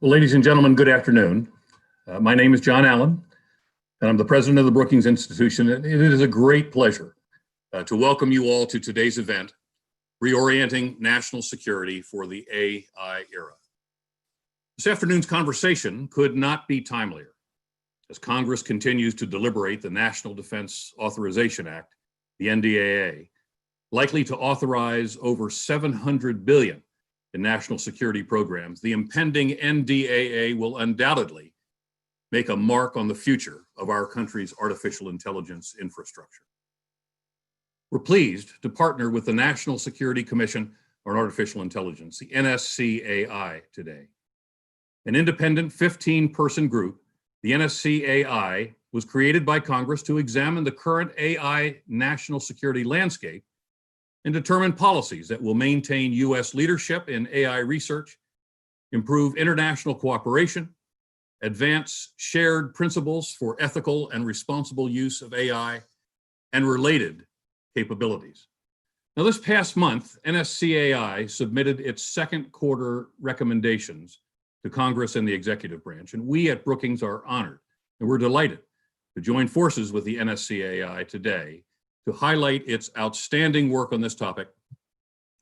Well, ladies and gentlemen, good afternoon. My name is John Allen, and I'm the president of the Brookings Institution. And it is a great pleasure to welcome you all to today's event, Reorienting National Security for the AI Era. This afternoon's conversation could not be timelier as Congress continues to deliberate the National Defense Authorization Act, the NDAA, likely to authorize over $700 billion in national security programs. The impending NDAA will undoubtedly make a mark on the future of our country's artificial intelligence infrastructure. We're pleased to partner with the National Security Commission on Artificial Intelligence, the NSCAI, today. An independent 15-person group, the NSCAI was created by Congress to examine the current AI national security landscape and determine policies that will maintain U.S. leadership in AI research, improve international cooperation, advance shared principles for ethical and responsible use of AI, and related capabilities. Now, this past month, NSCAI submitted its second quarter recommendations to Congress and the executive branch, and we at Brookings are honored and we're delighted to join forces with the NSCAI today to highlight its outstanding work on this topic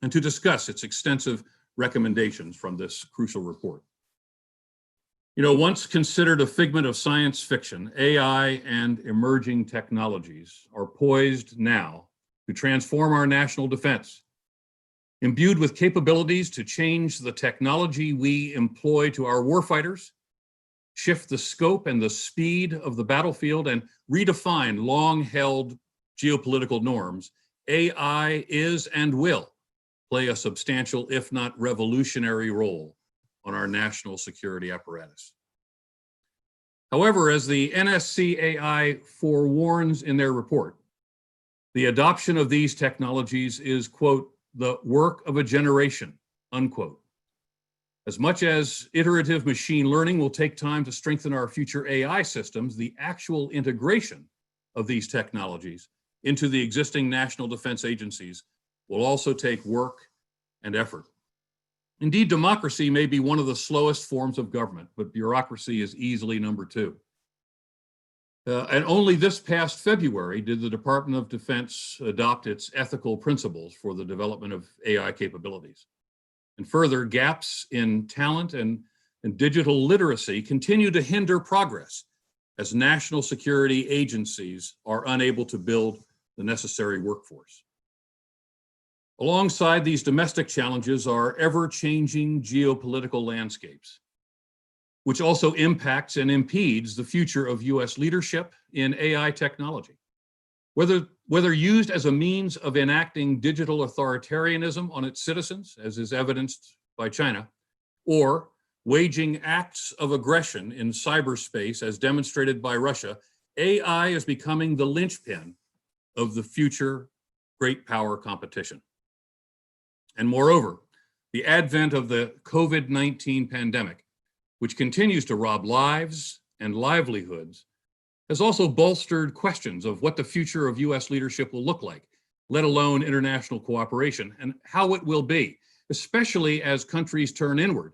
and to discuss its extensive recommendations from this crucial report. You know, once considered a figment of science fiction, AI and emerging technologies are poised now to transform our national defense. Imbued with capabilities to change the technology we employ to our warfighters, shift the scope and the speed of the battlefield, and redefine long-held geopolitical norms, AI is and will play a substantial, if not revolutionary, role on our national security apparatus. However, as the NSCAI forewarns in their report, the adoption of these technologies is, quote, the work of a generation, unquote. As much as iterative machine learning will take time to strengthen our future AI systems, the actual integration of these technologies into the existing national defense agencies will also take work and effort. Indeed, democracy may be one of the slowest forms of government, but bureaucracy is easily number two. And only this past February did the Department of Defense adopt its ethical principles for the development of AI capabilities. And further, gaps in talent and digital literacy continue to hinder progress as national security agencies are unable to build the necessary workforce. Alongside these domestic challenges are ever-changing geopolitical landscapes, which also impacts and impedes the future of U.S. leadership in AI technology. Whether used as a means of enacting digital authoritarianism on its citizens, as is evidenced by China, or waging acts of aggression in cyberspace as demonstrated by Russia, AI is becoming the linchpin of the future great power competition. And moreover, the advent of the COVID-19 pandemic, which continues to rob lives and livelihoods, has also bolstered questions of what the future of U.S. leadership will look like, let alone international cooperation, and how it will be, especially as countries turn inward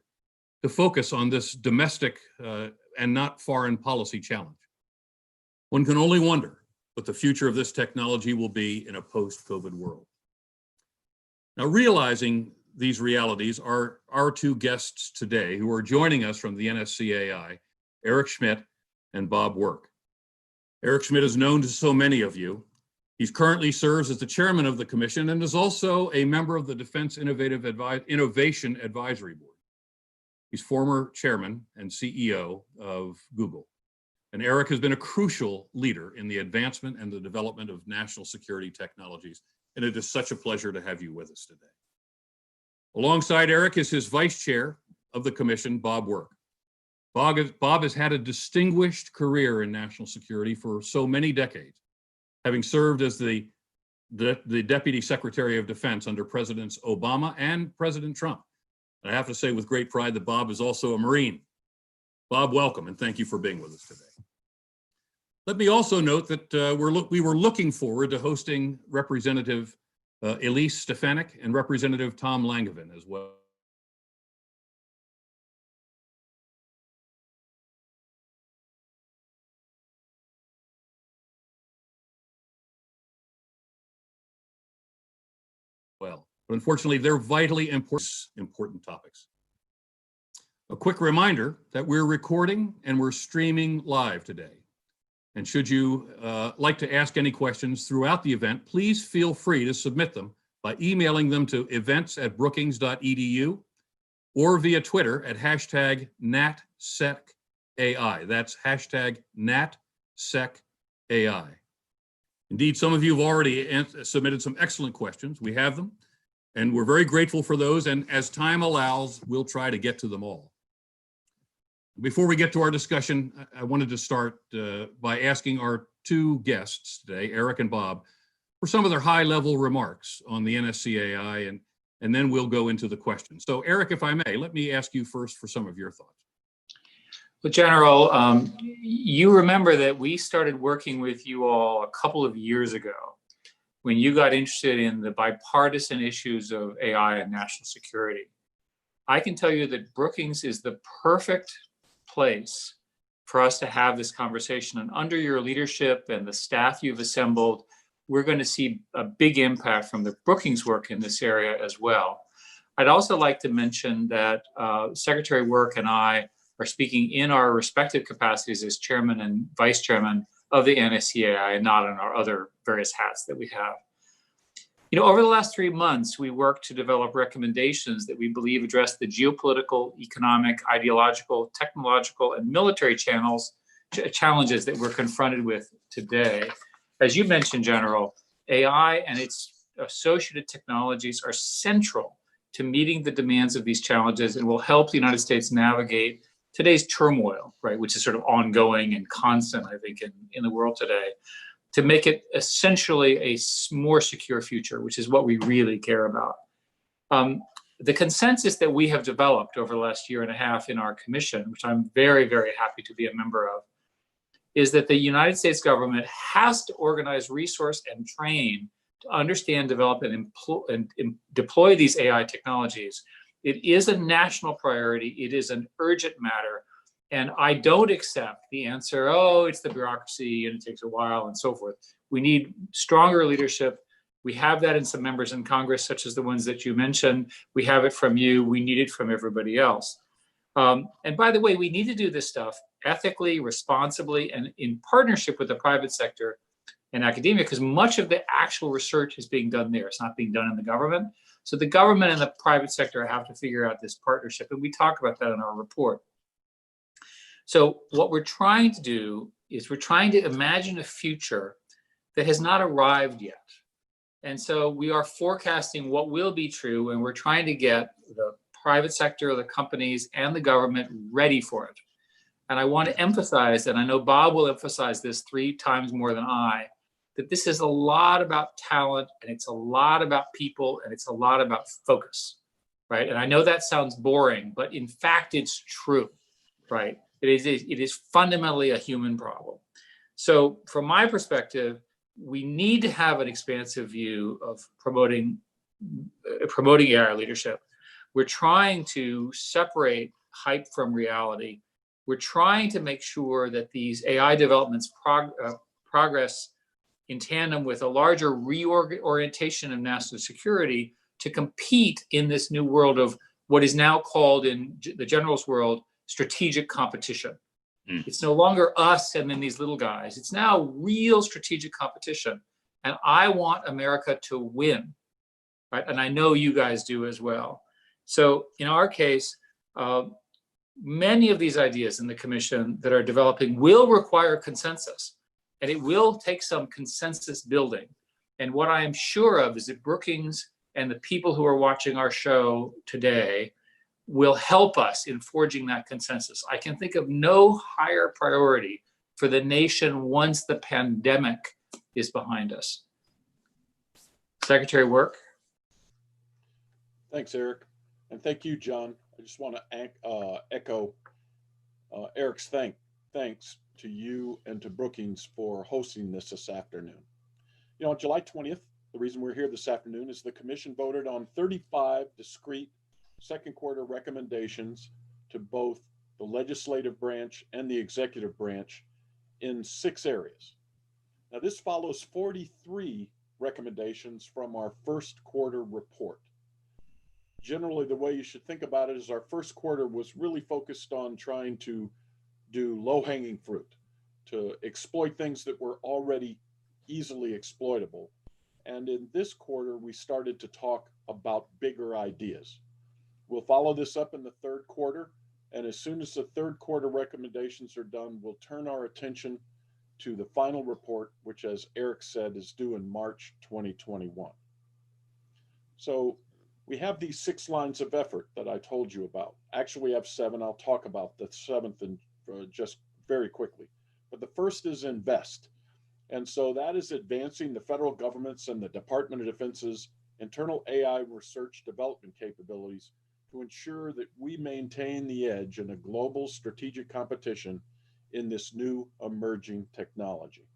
to focus on this domestic and not foreign policy challenge. One can only wonder what the future of this technology will be in a post-COVID world. Now, realizing these realities are our two guests today who are joining us from the NSCAI, Eric Schmidt and Bob Work. Eric Schmidt is known to so many of you. He currently serves as the chairman of the commission and is also a member of the Defense Innovation Advisory Board. He's former chairman and CEO of Google. And Eric has been a crucial leader in the advancement and the development of national security technologies. And it is such a pleasure to have you with us today. Alongside Eric is his vice chair of the commission, Bob Work. Bob has had a distinguished career in national security for so many decades, having served as the Deputy Secretary of Defense under Presidents Obama and President Trump. And I have to say with great pride that Bob is also a Marine. Bob, welcome, and thank you for being with us today. Let me also note that we were looking forward to hosting Representative Elise Stefanik and Representative Tom Langevin as well. but unfortunately, they're vitally important topics. A quick reminder that we're recording and we're streaming live today. And should you like to ask any questions throughout the event, please feel free to submit them by emailing them to events@brookings.edu or via Twitter at #NatSecAI. That's #NatSecAI. Indeed, some of you have already submitted some excellent questions. We have them, and we're very grateful for those. And as time allows, we'll try to get to them all. Before we get to our discussion, I wanted to start by asking our two guests today, Eric and Bob, for some of their high-level remarks on the NSCAI, and then we'll go into the questions. So Eric, if I may, let me ask you first for some of your thoughts. Well, General, you remember that we started working with you all a couple of years ago when you got interested in the bipartisan issues of AI and national security. I can tell you that Brookings is the perfect place for us to have this conversation. And under your leadership and the staff you've assembled, we're going to see a big impact from the Brookings work in this area as well. I'd also like to mention that Secretary Work and I are speaking in our respective capacities as chairman and vice chairman of the NSCAI and not in our other various hats that we have. You know, over the last 3 months, we worked to develop recommendations that we believe address the geopolitical, economic, ideological, technological, and military challenges that we're confronted with today. As you mentioned, General, AI and its associated technologies are central to meeting the demands of these challenges and will help the United States navigate today's turmoil, right, which is sort of ongoing and constant, I think, in the world today, to make it essentially a more secure future, which is what we really care about. The consensus that we have developed over the last year and a half in our commission, which I'm very, very happy to be a member of, is that the United States government has to organize, resource, and train to understand, develop, and deploy these AI technologies. It is a national priority. It is an urgent matter. And I don't accept the answer, oh, it's the bureaucracy and it takes a while and so forth. We need stronger leadership. We have that in some members in Congress, such as the ones that you mentioned. We have it from you. We need it from everybody else. And by the way, we need to do this stuff ethically, responsibly, and in partnership with the private sector and academia, because much of the actual research is being done there. It's not being done in the government. So the government and the private sector have to figure out this partnership, and we talk about that in our report. So what we're trying to do is we're trying to imagine a future that has not arrived yet. And so we are forecasting what will be true, and we're trying to get the private sector, the companies, and the government ready for it. And I want to emphasize, and I know Bob will emphasize this 3 times more than I, that this is a lot about talent, and it's a lot about people, and it's a lot about focus, right? And I know that sounds boring, but in fact, it's true, right? It is fundamentally a human problem. So from my perspective, we need to have an expansive view of promoting AI leadership. We're trying to separate hype from reality. We're trying to make sure that these AI developments progress in tandem with a larger reorientation of national security to compete in this new world of what is now called in the general's world strategic competition. It's no longer us and then these little guys. It's now real strategic competition. And I want America to win, right? And I know you guys do as well. So in our case, many of these ideas in the commission that are developing will require consensus, and it will take some consensus building. And what I am sure of is that Brookings and the people who are watching our show today will help us in forging that consensus. I can think of no higher priority for the nation once the pandemic is behind us. Secretary Work. Thanks, Eric. And thank you, John. I just want to echo Eric's thanks to you and to Brookings for hosting this afternoon. You know, on July 20th, the reason we're here this afternoon is the commission voted on 35 discrete second quarter recommendations to both the legislative branch and the executive branch in 6 areas. Now, this follows 43 recommendations from our first quarter report. generally the way you should think about it is our first quarter was really focused on trying to do low-hanging fruit, to exploit things that were already easily exploitable. And in this quarter, we started to talk about bigger ideas. We'll follow this up in the third quarter. And as soon as the third quarter recommendations are done, we'll turn our attention to the final report, which, as Eric said, is due in March 2021. So we have these 6 lines of effort that I told you about. Actually, we have 7. I'll talk about the 7th and just very quickly. But the first is invest. And so that is advancing the federal government's and the Department of Defense's internal AI research development capabilities to ensure that we maintain the edge in a global strategic competition in this new emerging technology.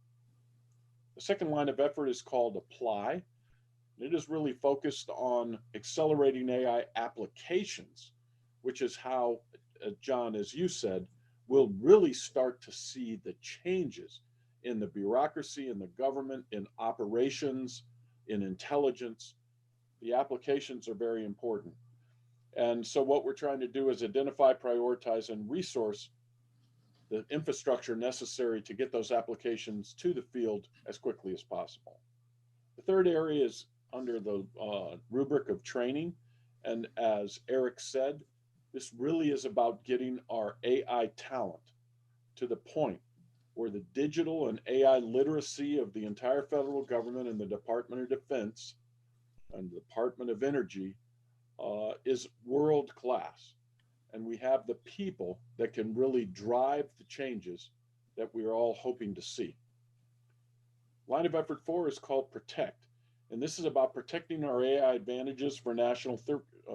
The second line of effort is called apply. It is really focused on accelerating AI applications, which is how, John, as you said, we'll really start to see the changes in the bureaucracy, in the government, in operations, in intelligence. The applications are very important. And so what we're trying to do is identify, prioritize, and resource the infrastructure necessary to get those applications to the field as quickly as possible. The third area is under the rubric of training. And as Eric said, this really is about getting our AI talent to the point where the digital and AI literacy of the entire federal government and the Department of Defense and the Department of Energy is world class. And we have the people that can really drive the changes that we are all hoping to see. Line of effort 4 is called protect. And this is about protecting our AI advantages for national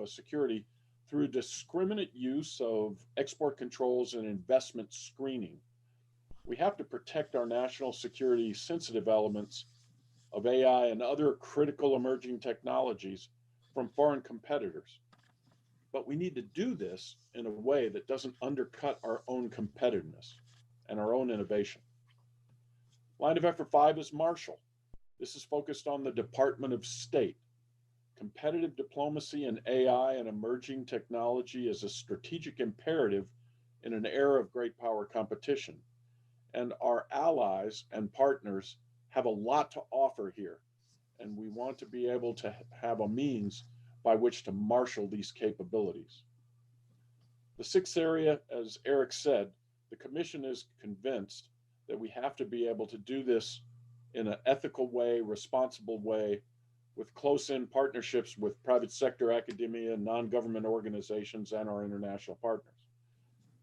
security through discriminate use of export controls and investment screening. We have to protect our national security sensitive elements of AI and other critical emerging technologies from foreign competitors. But we need to do this in a way that doesn't undercut our own competitiveness and our own innovation. Line of effort 5 is Marshall. This is focused on the Department of State. Competitive diplomacy in AI and emerging technology is a strategic imperative in an era of great power competition. And our allies and partners have a lot to offer here. And we want to be able to have a means by which to marshal these capabilities. The 6th area, as Eric said, the Commission is convinced that we have to be able to do this in an ethical way, responsible way, with close-in partnerships with private sector, academia, non-government organizations, and our international partners.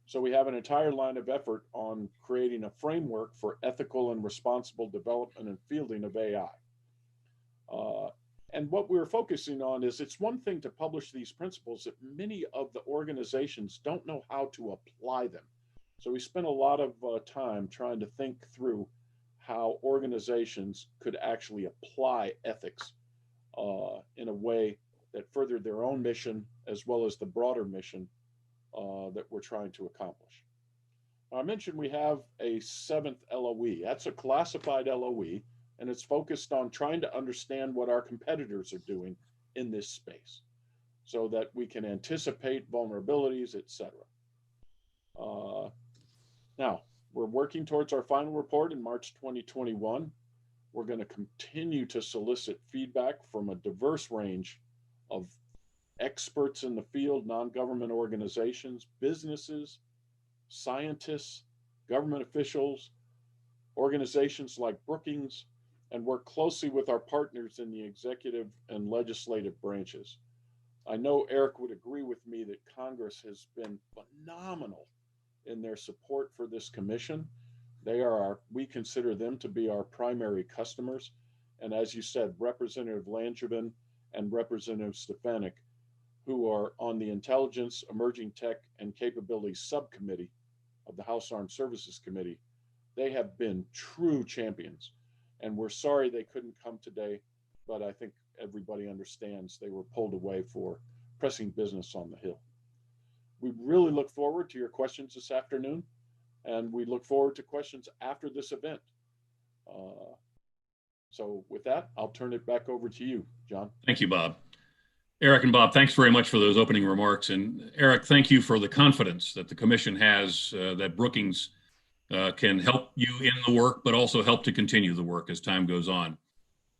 So we have an entire line of effort on creating a framework for ethical and responsible development and fielding of AI. And what we're focusing on is it's one thing to publish these principles that many of the organizations don't know how to apply them. So we spent a lot of time trying to think through how organizations could actually apply ethics in a way that furthered their own mission as well as the broader mission that we're trying to accomplish. I mentioned we have a 7th LOE. That's a classified LOE, and it's focused on trying to understand what our competitors are doing in this space so that we can anticipate vulnerabilities, et cetera. Now, we're working towards our final report in March 2021. We're going to continue to solicit feedback from a diverse range of experts in the field, non-government organizations, businesses, scientists, government officials, organizations like Brookings, and work closely with our partners in the executive and legislative branches. I know Eric would agree with me that Congress has been phenomenal in their support for this commission. We consider them to be our primary customers. And as you said, Representative Langevin and Representative Stefanik, who are on the Intelligence, Emerging Tech, and Capabilities Subcommittee of the House Armed Services Committee, they have been true champions. And we're sorry they couldn't come today, but I think everybody understands they were pulled away for pressing business on the Hill. We really look forward to your questions this afternoon, and we look forward to questions after this event. So with that, I'll turn it back over to you, John. Thank you, Bob. Eric and Bob, thanks very much for those opening remarks. And Eric, thank you for the confidence that the Commission has that Brookings can help you in the work, but also help to continue the work as time goes on.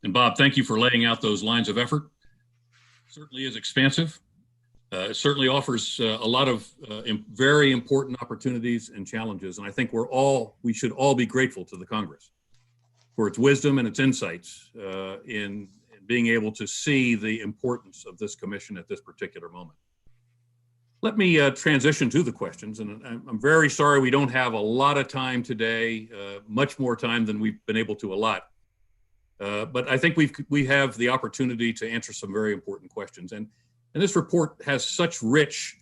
And Bob, thank you for laying out those lines of effort. It certainly is expansive. It certainly offers a lot of very important opportunities and challenges. And I think we should all be grateful to the Congress for its wisdom and its insights in being able to see the importance of this commission at this particular moment. Let me transition to the questions, and I'm very sorry we don't have a lot of time today, much more time than we've been able to allot. But I think we have the opportunity to answer some very important questions. And this report has such rich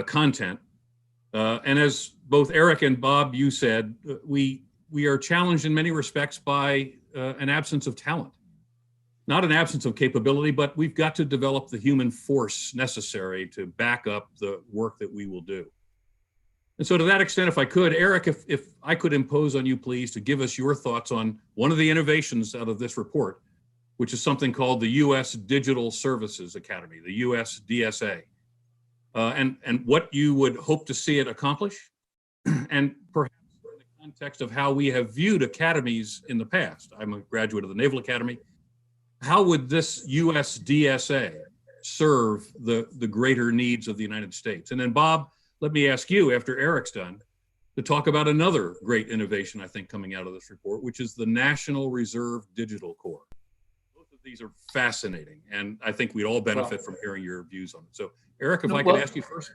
content. And as both Eric and Bob, you said, we are challenged in many respects by an absence of talent. Not an absence of capability, but we've got to develop the human force necessary to back up the work that we will do. And so to that extent, if I could, Eric, if I could impose on you, please, to give us your thoughts on one of the innovations out of this report, which is something called the U.S. Digital Services Academy, the U.S. DSA, and what you would hope to see it accomplish, and perhaps in the context of how we have viewed academies in the past. I'm a graduate of the Naval Academy. How would this U.S. DSA serve the greater needs of the United States? And then, Bob, let me ask you, after Eric's done, to talk about another great innovation, I think, coming out of this report, which is the National Reserve Digital Corps. Both of these are fascinating, and I think we'd all benefit from hearing your views on it. So, Eric, if I could ask you first.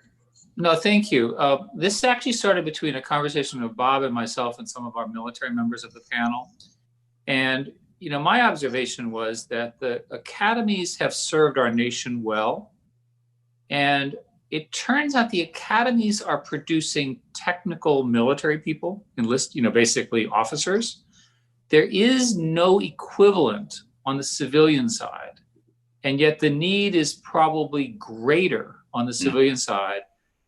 No, thank you. This actually started between a conversation with Bob and myself and some of our military members of the panel. And my observation was that the academies have served our nation well. And it turns out the academies are producing technical military people, basically officers. There is no equivalent on the civilian side. And yet the need is probably greater on the civilian side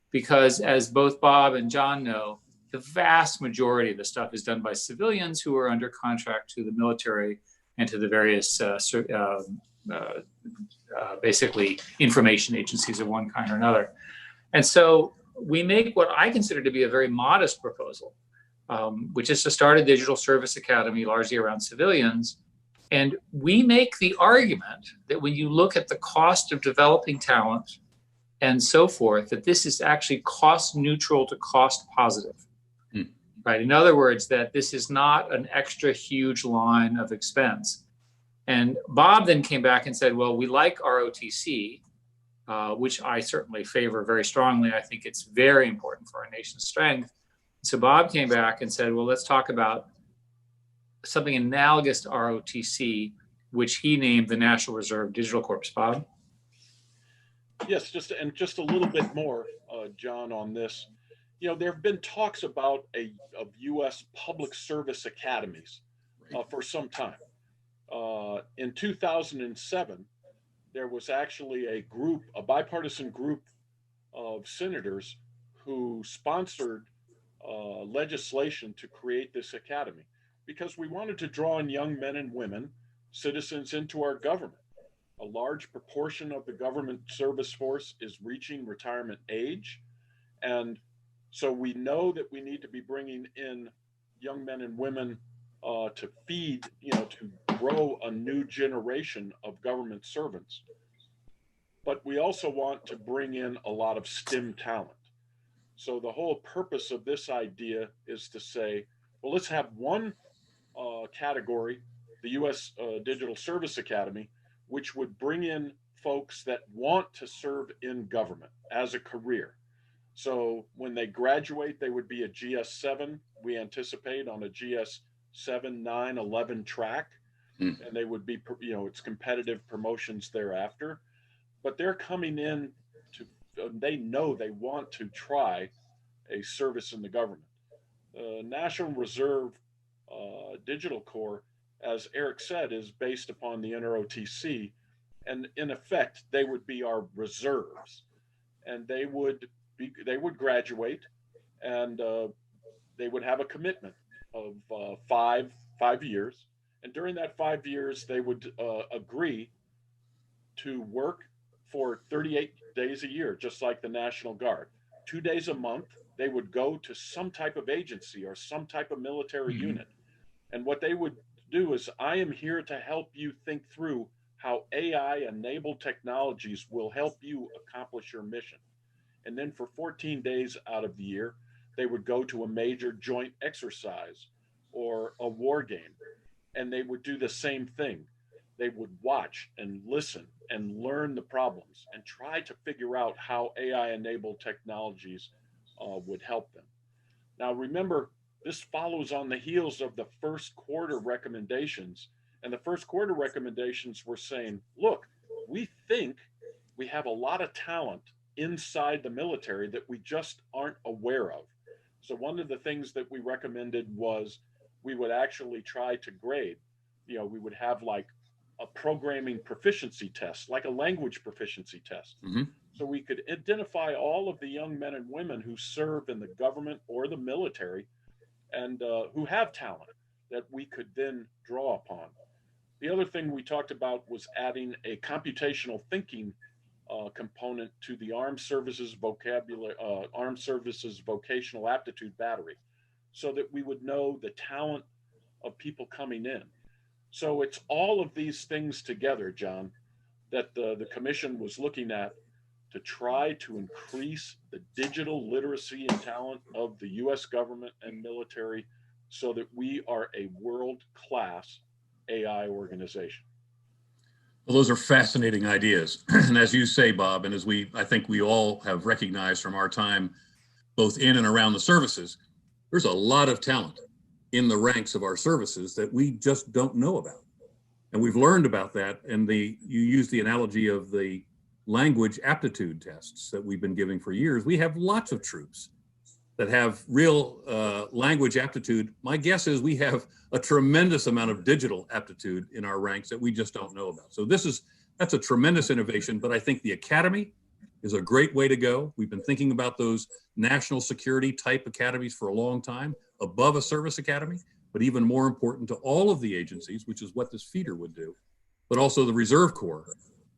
because, as both Bob and John know, the vast majority of the stuff is done by civilians who are under contract to the military and to the various basically information agencies of one kind or another. And so we make what I consider to be a very modest proposal, which is to start a digital service academy largely around civilians. And we make the argument that when you look at the cost of developing talent and so forth, that this is actually cost neutral to cost positive. Right. In other words, that this is not an extra huge line of expense. And Bob then came back and said, well, we like ROTC, which I certainly favor very strongly. I think it's very important for our nation's strength. So Bob came back and said, well, let's talk about something analogous to ROTC, which he named the National Reserve Digital Corps. Bob? Yes, just a little bit more, John, on this. There have been talks about of U.S. public service academies for some time. In 2007, there was actually a bipartisan group of senators who sponsored legislation to create this academy because we wanted to draw in young men and women, citizens, into our government. A large proportion of the government service force is reaching retirement age, and so we know that we need to be bringing in young men and women to feed, to grow a new generation of government servants. But we also want to bring in a lot of STEM talent. So the whole purpose of this idea is to say, well, let's have one category, the U.S. Digital Service Academy, which would bring in folks that want to serve in government as a career. So when they graduate, they would be a GS7, we anticipate, on a GS7, 9, 11 track. And they would be, it's competitive promotions thereafter. But they're coming in they know they want to try a service in the government. National Reserve Digital Corps, as Eric said, is based upon the NROTC. And in effect, they would be our reserves. And they would graduate, and they would have a commitment of 5 years. And during that 5 years, they would agree to work for 38 days a year, just like the National Guard. 2 days a month, they would go to some type of agency or some type of military unit. And what they would do is, I am here to help you think through how AI-enabled technologies will help you accomplish your mission. And then for 14 days out of the year, they would go to a major joint exercise or a war game, and they would do the same thing. They would watch and listen and learn the problems and try to figure out how AI-enabled technologies would help them. Now, remember, this follows on the heels of the first quarter recommendations. And the first quarter recommendations were saying, look, we think we have a lot of talent inside the military that we just aren't aware of. So one of the things that we recommended was we would actually try to grade. We would have like a programming proficiency test, like a language proficiency test. So we could identify all of the young men and women who serve in the government or the military and who have talent that we could then draw upon. The other thing we talked about was adding a computational thinking component to the Armed Services Vocational Aptitude Battery, so that we would know the talent of people coming in. So it's all of these things together, John, that the commission was looking at to try to increase the digital literacy and talent of the U.S. government and military, so that we are a world-class AI organization. Well, those are fascinating ideas. And as you say, Bob, and as I think we all have recognized from our time, both in and around the services, there's a lot of talent in the ranks of our services that we just don't know about. And we've learned about that. And you use the analogy of the language aptitude tests that we've been giving for years. We have lots of troops that have real language aptitude. My guess is we have a tremendous amount of digital aptitude in our ranks that we just don't know about. So that's a tremendous innovation, but I think the Academy is a great way to go. We've been thinking about those national security type academies for a long time, above a service academy, but even more important to all of the agencies, which is what this feeder would do, but also the Reserve Corps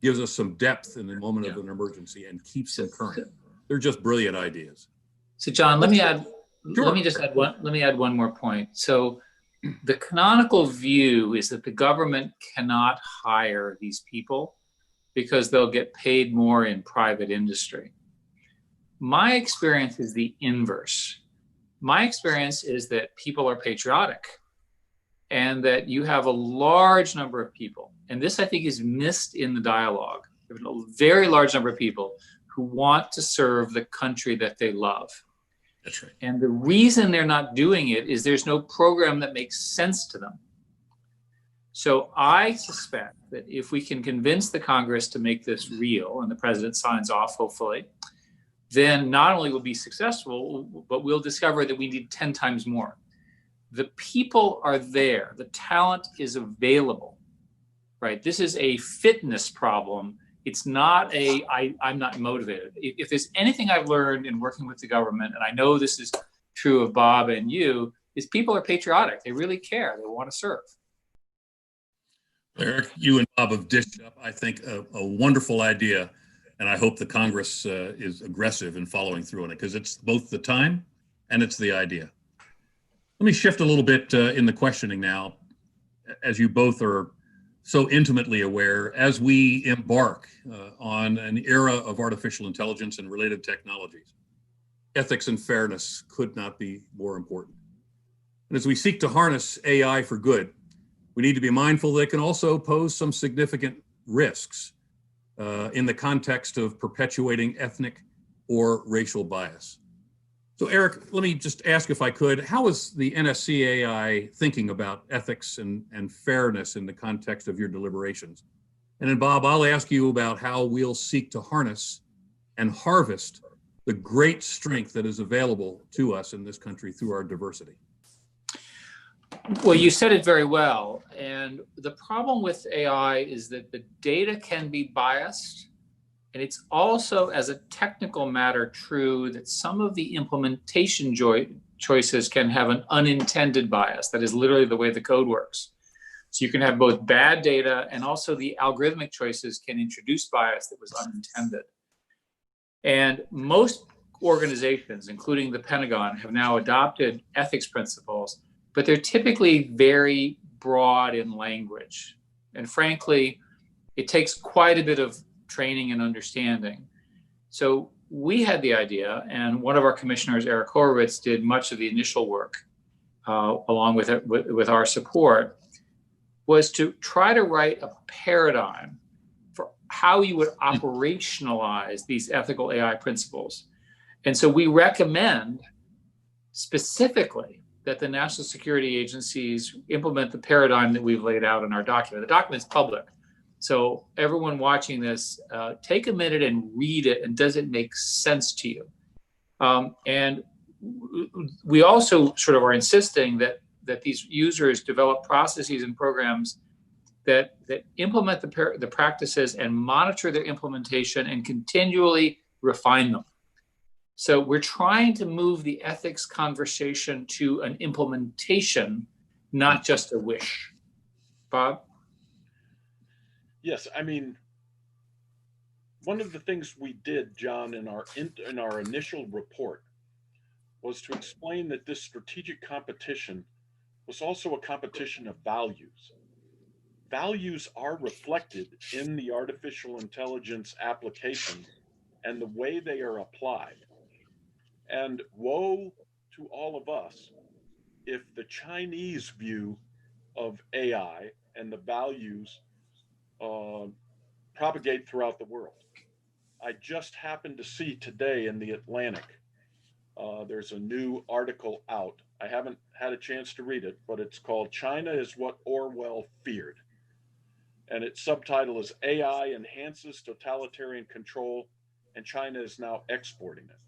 gives us some depth in the moment of an emergency and keeps them current. They're just brilliant ideas. So John, let me add one more point. So the canonical view is that the government cannot hire these people because they'll get paid more in private industry. My experience is the inverse. My experience is that people are patriotic and that you have a large number of people, and this I think is missed in the dialogue. There's a very large number of people who want to serve the country that they love. That's right. And the reason they're not doing it is there's no program that makes sense to them. So I suspect that if we can convince the Congress to make this real, and the president signs off, hopefully, then not only will we be successful, but we'll discover that we need 10 times more. The people are there. The talent is available, right? This is a fitness problem. It's not I'm not motivated. If there's anything I've learned in working with the government, and I know this is true of Bob and you, is people are patriotic. They really care. They want to serve. Eric, you and Bob have dished up, I think, a wonderful idea. And I hope the Congress is aggressive in following through on it, because it's both the time and it's the idea. Let me shift a little bit in the questioning now, as you both are so intimately aware, as we embark on an era of artificial intelligence and related technologies, ethics and fairness could not be more important. And as we seek to harness AI for good, we need to be mindful that it can also pose some significant risks in the context of perpetuating ethnic or racial bias. So Eric, let me just ask, if I could, how is the NSCAI thinking about ethics and fairness in the context of your deliberations? And then Bob, I'll ask you about how we'll seek to harness and harvest the great strength that is available to us in this country through our diversity. Well, you said it very well. And the problem with AI is that the data can be biased. And it's also, as a technical matter, true that some of the implementation choices can have an unintended bias. That is literally the way the code works. So you can have both bad data and also the algorithmic choices can introduce bias that was unintended. And most organizations, including the Pentagon, have now adopted ethics principles, but they're typically very broad in language. And frankly, it takes quite a bit of training and understanding. So we had the idea, and one of our commissioners, Eric Horowitz, did much of the initial work along with our support, was to try to write a paradigm for how you would operationalize these ethical AI principles. And so we recommend specifically that the national security agencies implement the paradigm that we've laid out in our document. The document's public. So everyone watching this, take a minute and read it, and does it make sense to you? And we also sort of are insisting that these users develop processes and programs that implement the practices and monitor their implementation and continually refine them. So we're trying to move the ethics conversation to an implementation, not just a wish. Bob? Yes, I mean, one of the things we did, John, in our initial report was to explain that this strategic competition was also a competition of values. Values are reflected in the artificial intelligence applications and the way they are applied. And woe to all of us if the Chinese view of AI and the values propagate throughout the world. I just happened to see today in the Atlantic, there's a new article out. I haven't had a chance to read it, but it's called China is What Orwell Feared. And its subtitle is AI Enhances Totalitarian Control, and China is now exporting it.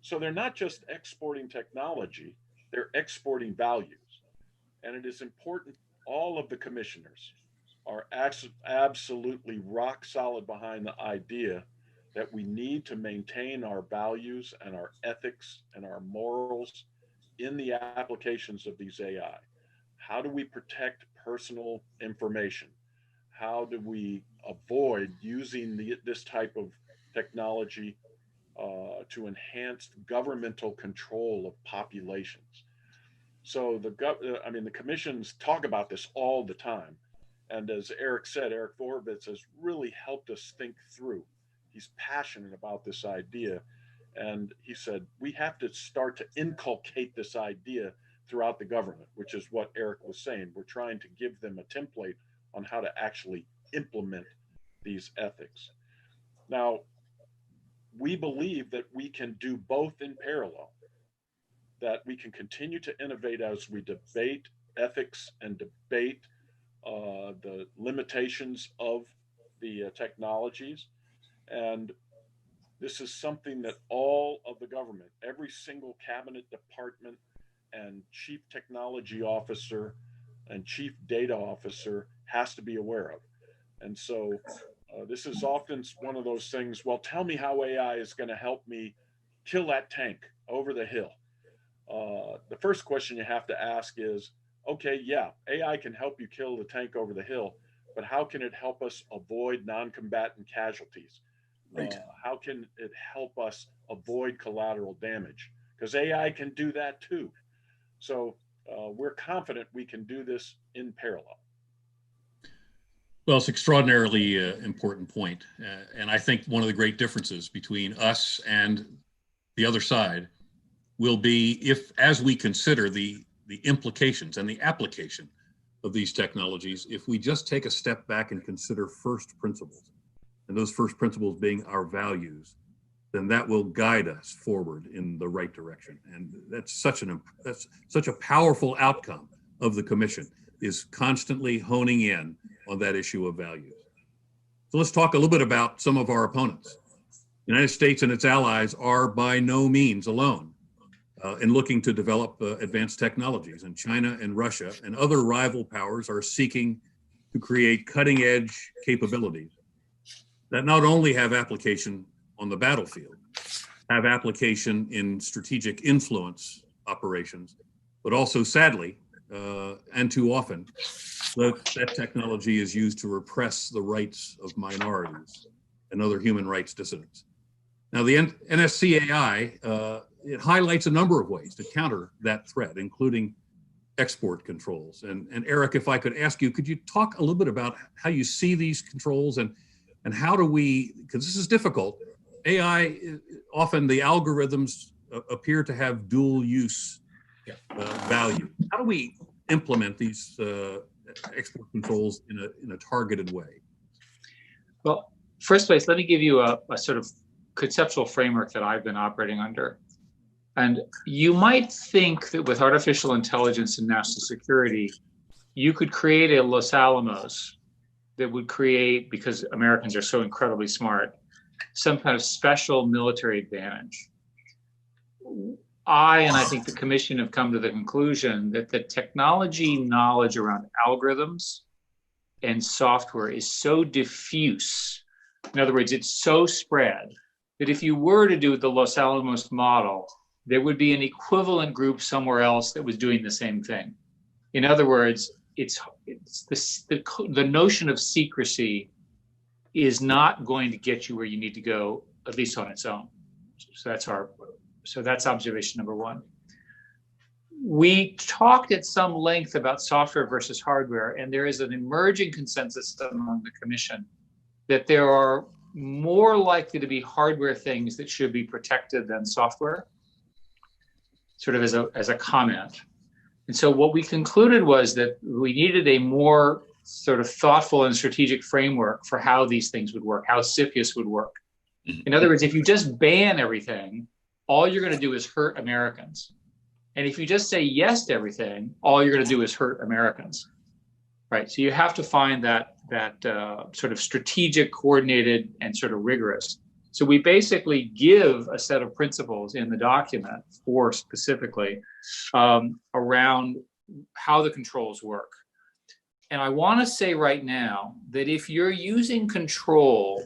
So they're not just exporting technology, they're exporting values. And it is important, all of the commissioners are absolutely rock solid behind the idea that we need to maintain our values and our ethics and our morals in the applications of these AI. How do we protect personal information? How do we avoid using this type of technology to enhance governmental control of populations? So the commissions talk about this all the time. And as Eric said, Eric Horowitz has really helped us think through. He's passionate about this idea. And he said, we have to start to inculcate this idea throughout the government, which is what Eric was saying. We're trying to give them a template on how to actually implement these ethics. Now, we believe that we can do both in parallel, that we can continue to innovate as we debate ethics and debate the limitations of the technologies. And this is something that all of the government, every single cabinet department and chief technology officer and chief data officer has to be aware of. And so this is often one of those things, well, tell me how AI is going to help me kill that tank over the hill. The first question you have to ask is, okay, yeah, AI can help you kill the tank over the hill, but how can it help us avoid non-combatant casualties? Right. How can it help us avoid collateral damage? Because AI can do that too. So we're confident we can do this in parallel. Well, it's an extraordinarily important point. And I think one of the great differences between us and the other side will be as we consider the implications and the application of these technologies, if we just take a step back and consider first principles, and those first principles being our values, then that will guide us forward in the right direction. And that's such a powerful outcome of the commission, is constantly honing in on that issue of values. So let's talk a little bit about some of our opponents. The United States and its allies are by no means alone in looking to develop advanced technologies, and China and Russia and other rival powers are seeking to create cutting-edge capabilities that not only have application on the battlefield, have application in strategic influence operations, but also, sadly, and too often, that technology is used to repress the rights of minorities and other human rights dissidents. Now, the NSCAI, it highlights a number of ways to counter that threat, including export controls. And Eric, if I could ask you, could you talk a little bit about how you see these controls and how do we, because this is difficult, AI, often the algorithms appear to have dual use value. How do we implement these export controls in a targeted way? Well, first place, let me give you a sort of conceptual framework that I've been operating under. And you might think that with artificial intelligence and national security, you could create a Los Alamos that would create, because Americans are so incredibly smart, some kind of special military advantage. I think the commission have come to the conclusion that the technology knowledge around algorithms and software is so diffuse. In other words, it's so spread that if you were to do the Los Alamos model, there would be an equivalent group somewhere else that was doing the same thing. In other words, the notion of secrecy is not going to get you where you need to go, at least on its own. So that's observation number one. We talked at some length about software versus hardware, and there is an emerging consensus among the commission that there are more likely to be hardware things that should be protected than software, sort of as a comment. And so what we concluded was that we needed a more sort of thoughtful and strategic framework for how these things would work, how CFIUS would work. In other words, if you just ban everything, all you're going to do is hurt Americans. And if you just say yes to everything, all you're going to do is hurt Americans, right? So you have to find that sort of strategic, coordinated, and sort of rigorous. So we basically give a set of principles in the document for specifically around how the controls work. And I want to say right now that if you're using control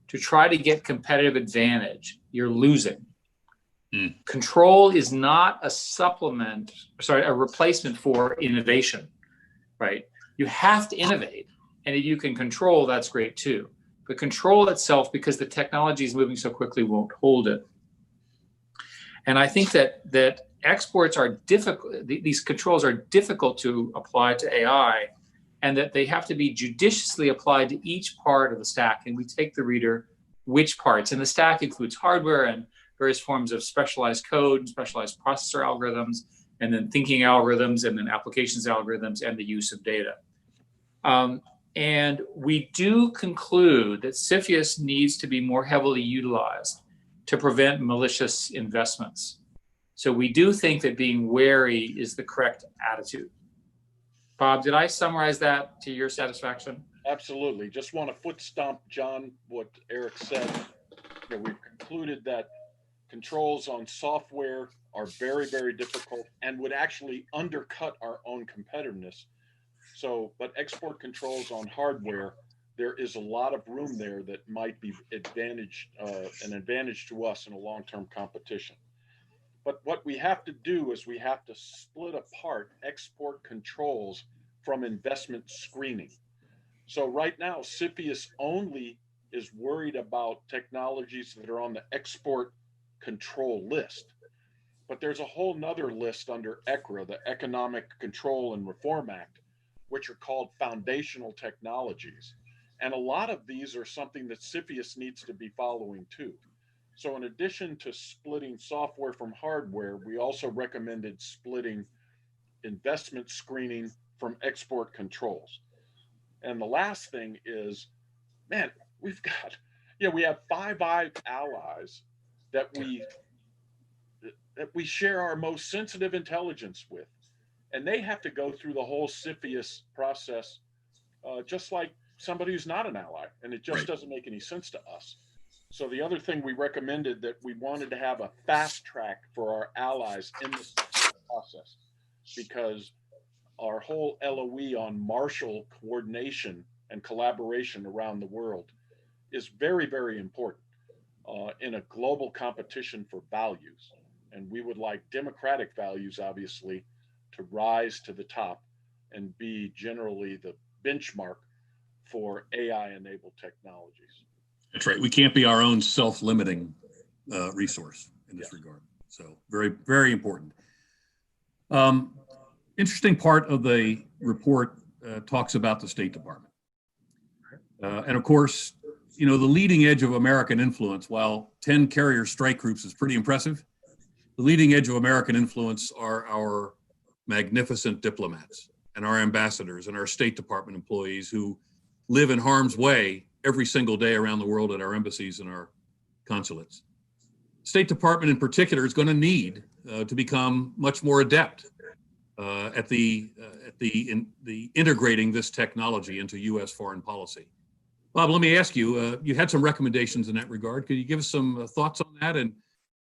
to try to get competitive advantage, you're losing. Control is not a replacement for innovation, right? You have to innovate. And if you can control, that's great too. But control itself, because the technology is moving so quickly, won't hold it. And I think that exports are difficult, these controls are difficult to apply to AI, and that they have to be judiciously applied to each part of the stack. And we take the reader which parts. And the stack includes hardware and various forms of specialized code, specialized processor algorithms, and then thinking algorithms, and then applications algorithms, and the use of data. And we do conclude that CFIUS needs to be more heavily utilized to prevent malicious investments. So we do think that being wary is the correct attitude. Bob, did I summarize that to your satisfaction? Absolutely. Just want to foot stomp, John, what Eric said. We've concluded that controls on software are very, very difficult and would actually undercut our own competitiveness. So, but export controls on hardware, there is a lot of room there that might be an advantage to us in a long-term competition. But what we have to do is we have to split apart export controls from investment screening. So right now, CFIUS only is worried about technologies that are on the export control list. But there's a whole nother list under ECRA, the Economic Control and Reform Act, which are called foundational technologies. And a lot of these are something that CFIUS needs to be following too. So in addition to splitting software from hardware, we also recommended splitting investment screening from export controls. And the last thing is, man, we have Five Eyes allies that we share our most sensitive intelligence with. And they have to go through the whole CFIUS process, just like somebody who's not an ally. And it just doesn't make any sense to us. So the other thing we recommended, that we wanted to have a fast track for our allies in this process, because our whole LOE on martial coordination and collaboration around the world is very, very important in a global competition for values. And we would like democratic values, obviously, to rise to the top and be generally the benchmark for AI-enabled technologies. That's right. We can't be our own self-limiting resource in this regard. So very, very important. Interesting part of the report talks about the State Department. And of course, you know, the leading edge of American influence, while 10 carrier strike groups is pretty impressive, the leading edge of American influence are our magnificent diplomats and our ambassadors and our State Department employees who live in harm's way every single day around the world at our embassies and our consulates. State Department in particular is going to need to become much more adept at the integrating this technology into U.S. foreign policy. Bob, let me ask you, you had some recommendations in that regard. Could you give us some thoughts on that?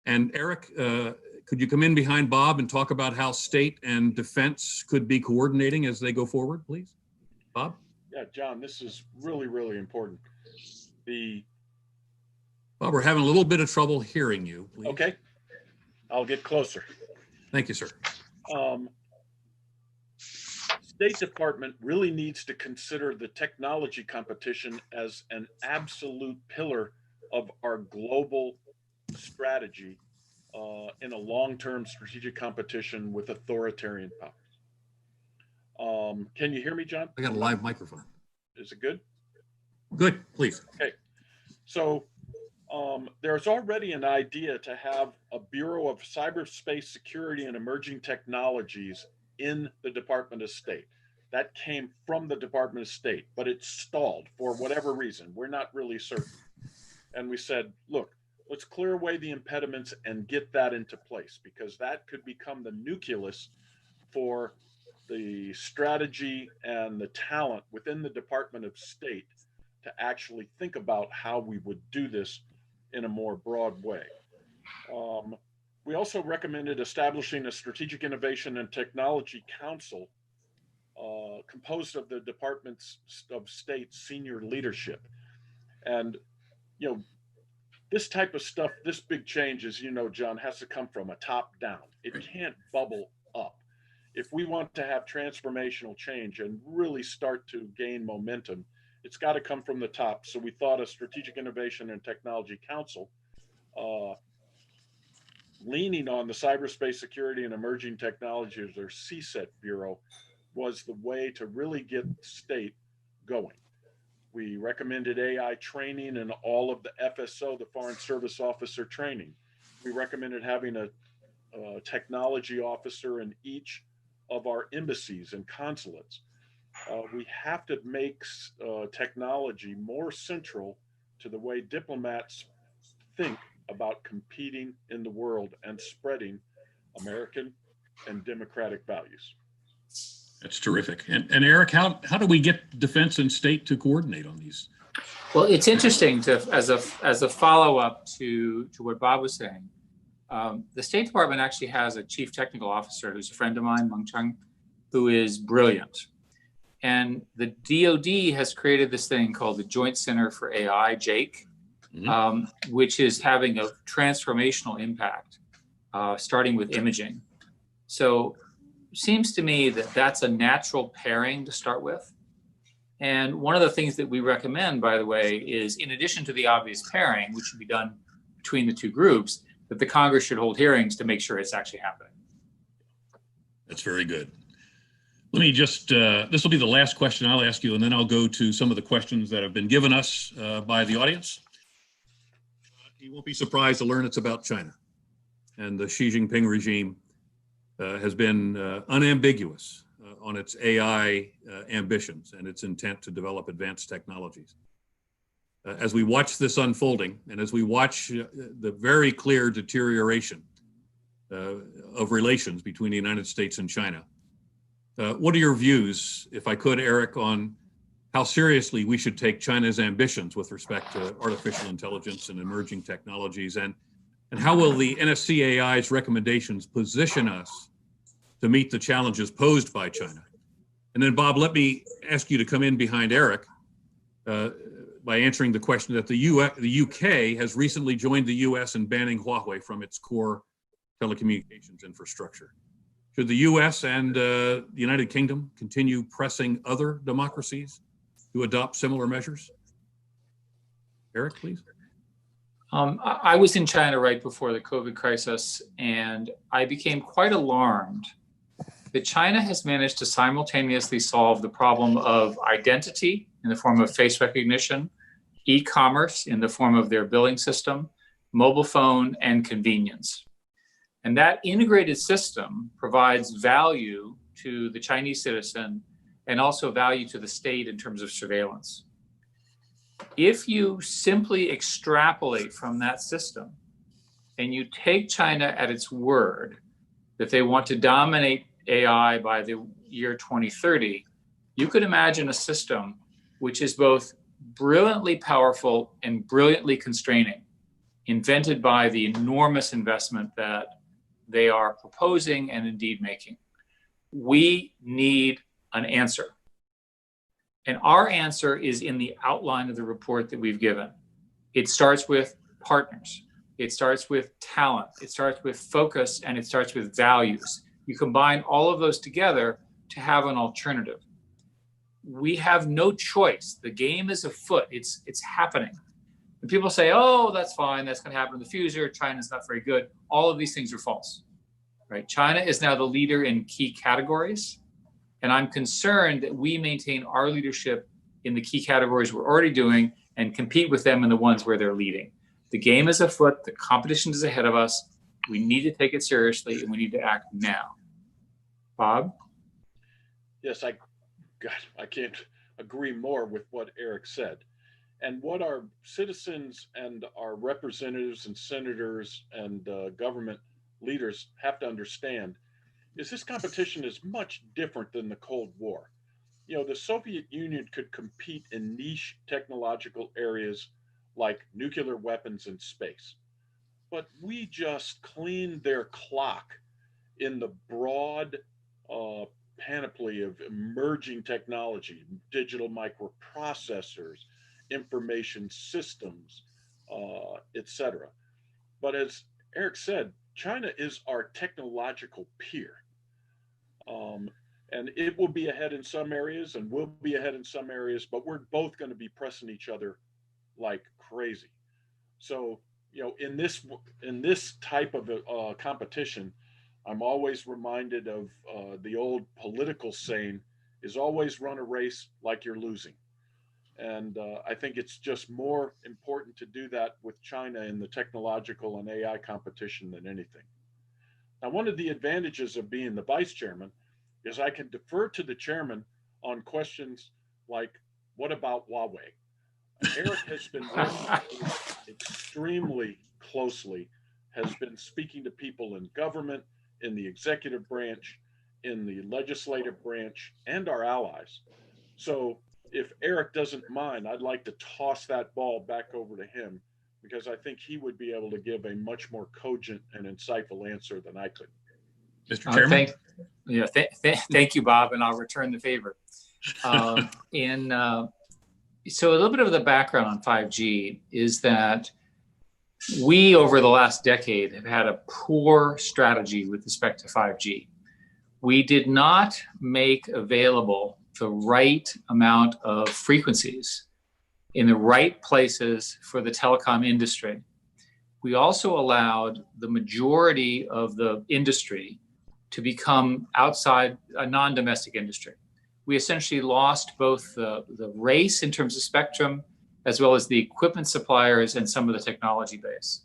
And Eric, could you come in behind Bob and talk about how state and defense could be coordinating as they go forward, please? Bob? Yeah, John, this is really, really important. Bob, we're having a little bit of trouble hearing you, please. Okay, I'll get closer. Thank you, sir. State Department really needs to consider the technology competition as an absolute pillar of our global strategy in a long-term strategic competition with authoritarian powers. Can you hear me, John? I got a live microphone. Is it good? Good, please. Okay. So there's already an idea to have a Bureau of Cyberspace Security and Emerging Technologies in the Department of State. That came from the Department of State, but it stalled for whatever reason. We're not really certain. And we said, look, let's clear away the impediments and get that into place, because that could become the nucleus for the strategy and the talent within the Department of State to actually think about how we would do this in a more broad way. We also recommended establishing a Strategic Innovation and Technology Council composed of the Departments of State senior leadership. And, you know, this type of stuff, this big change, as you know, John, has to come from a top down. It can't bubble up. If we want to have transformational change and really start to gain momentum, it's got to come from the top. So we thought a Strategic Innovation and Technology Council, leaning on the Cyberspace Security and Emerging Technologies, or CSET Bureau, was the way to really get state going. We recommended AI training and all of the FSO, the Foreign Service Officer training. We recommended having a technology officer in each of our embassies and consulates. We have to make technology more central to the way diplomats think about competing in the world and spreading American and democratic values. That's terrific. And Eric, how do we get defense and state to coordinate on these? Well, it's interesting to, as a follow-up to what Bob was saying, the State Department actually has a chief technical officer who's a friend of mine, Meng Chung, who is brilliant. And the DoD has created this thing called the Joint Center for AI, JAKE, which is having a transformational impact, starting with imaging. So it seems to me that that's a natural pairing to start with. And one of the things that we recommend, by the way, is in addition to the obvious pairing, which should be done between the two groups, that the Congress should hold hearings to make sure it's actually happening. That's very good. Let me just, this will be the last question I'll ask you, and then I'll go to some of the questions that have been given us by the audience. You won't be surprised to learn it's about China. And the Xi Jinping regime has been unambiguous on its AI ambitions and its intent to develop advanced technologies. As we watch this unfolding, and as we watch the very clear deterioration of relations between the United States and China, what are your views, if I could, Eric, on how seriously we should take China's ambitions with respect to artificial intelligence and emerging technologies, and how will the NSCAI's recommendations position us to meet the challenges posed by China? And then, Bob, let me ask you to come in behind Eric by answering the question that the UK has recently joined the US in banning Huawei from its core telecommunications infrastructure. Should the U.S. and the United Kingdom continue pressing other democracies to adopt similar measures? Eric, please. I was in China right before the COVID crisis, and I became quite alarmed that China has managed to simultaneously solve the problem of identity in the form of face recognition, e-commerce in the form of their billing system, mobile phone, and convenience. And that integrated system provides value to the Chinese citizen and also value to the state in terms of surveillance. If you simply extrapolate from that system and you take China at its word that they want to dominate AI by the year 2030, you could imagine a system which is both brilliantly powerful and brilliantly constraining, invented by the enormous investment that they are proposing and indeed making. We need an answer. And our answer is in the outline of the report that we've given. It starts with partners. It starts with talent. It starts with focus, and it starts with values. You combine all of those together to have an alternative. We have no choice. The game is afoot. It's happening. When people say, oh, that's fine, that's going to happen in the future, China's not very good, all of these things are false, right? China is now the leader in key categories. And I'm concerned that we maintain our leadership in the key categories we're already doing and compete with them in the ones where they're leading. The game is afoot. The competition is ahead of us. We need to take it seriously, and we need to act now. Bob? Yes, I can't agree more with what Eric said. And what our citizens and our representatives and senators and government leaders have to understand is this competition is much different than the Cold War. You know, the Soviet Union could compete in niche technological areas like nuclear weapons and space. But we just cleaned their clock in the broad panoply of emerging technology, digital microprocessors, information systems, etc. But as Eric said, China is our technological peer. And it will be ahead in some areas and we'll be ahead in some areas, but we're both going to be pressing each other like crazy. So, you know, in this type of competition, I'm always reminded of the old political saying is always run a race like you're losing. And I think it's just more important to do that with China in the technological and AI competition than anything. Now, one of the advantages of being the vice chairman is I can defer to the chairman on questions like, what about Huawei? Eric has been working extremely closely, has been speaking to people in government, in the executive branch, in the legislative branch, and our allies. So if Eric doesn't mind, I'd like to toss that ball back over to him because I think he would be able to give a much more cogent and insightful answer than I could. Mr. Chairman? Thank you, Bob, and I'll return the favor. So a little bit of the background on 5G is that we, over the last decade, have had a poor strategy with respect to 5G. We did not make available the right amount of frequencies in the right places for the telecom industry. We also allowed the majority of the industry to become outside a non-domestic industry. We essentially lost both the race in terms of spectrum, as well as the equipment suppliers and some of the technology base.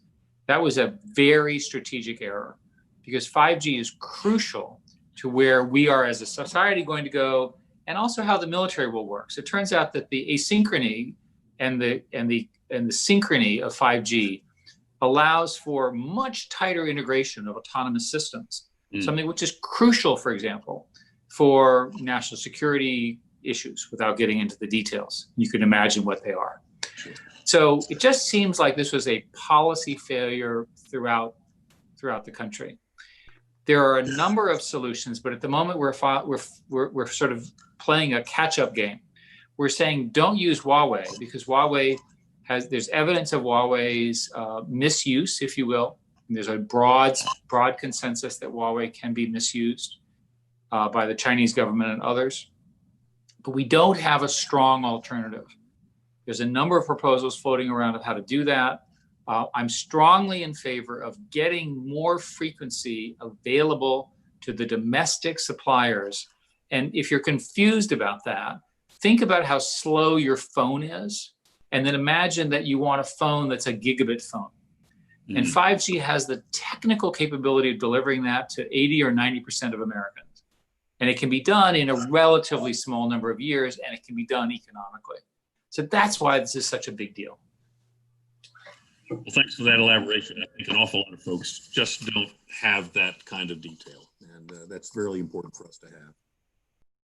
That was a very strategic error because 5G is crucial to where we are as a society going to go and also how the military will work. So it turns out that the asynchrony and the synchrony of 5G allows for much tighter integration of autonomous systems, something which is crucial, for example, for national security issues without getting into the details. You can imagine what they are. So it just seems like this was a policy failure throughout the country. There are a number of solutions, but at the moment we're sort of playing a catch-up game. We're saying don't use Huawei because there's evidence of Huawei's misuse, if you will, And there's a broad consensus that Huawei can be misused by the Chinese government and others. But we don't have a strong alternative. There's a number of proposals floating around of how to do that. I'm strongly in favor of getting more frequency available to the domestic suppliers. And if you're confused about that, think about how slow your phone is, and then imagine that you want a phone that's a gigabit phone. And 5G has the technical capability of delivering that to 80 or 90% of Americans. And it can be done in a relatively small number of years, and it can be done economically. So that's why this is such a big deal. Well, thanks for that elaboration. I think an awful lot of folks just don't have that kind of detail, and that's very important for us to have.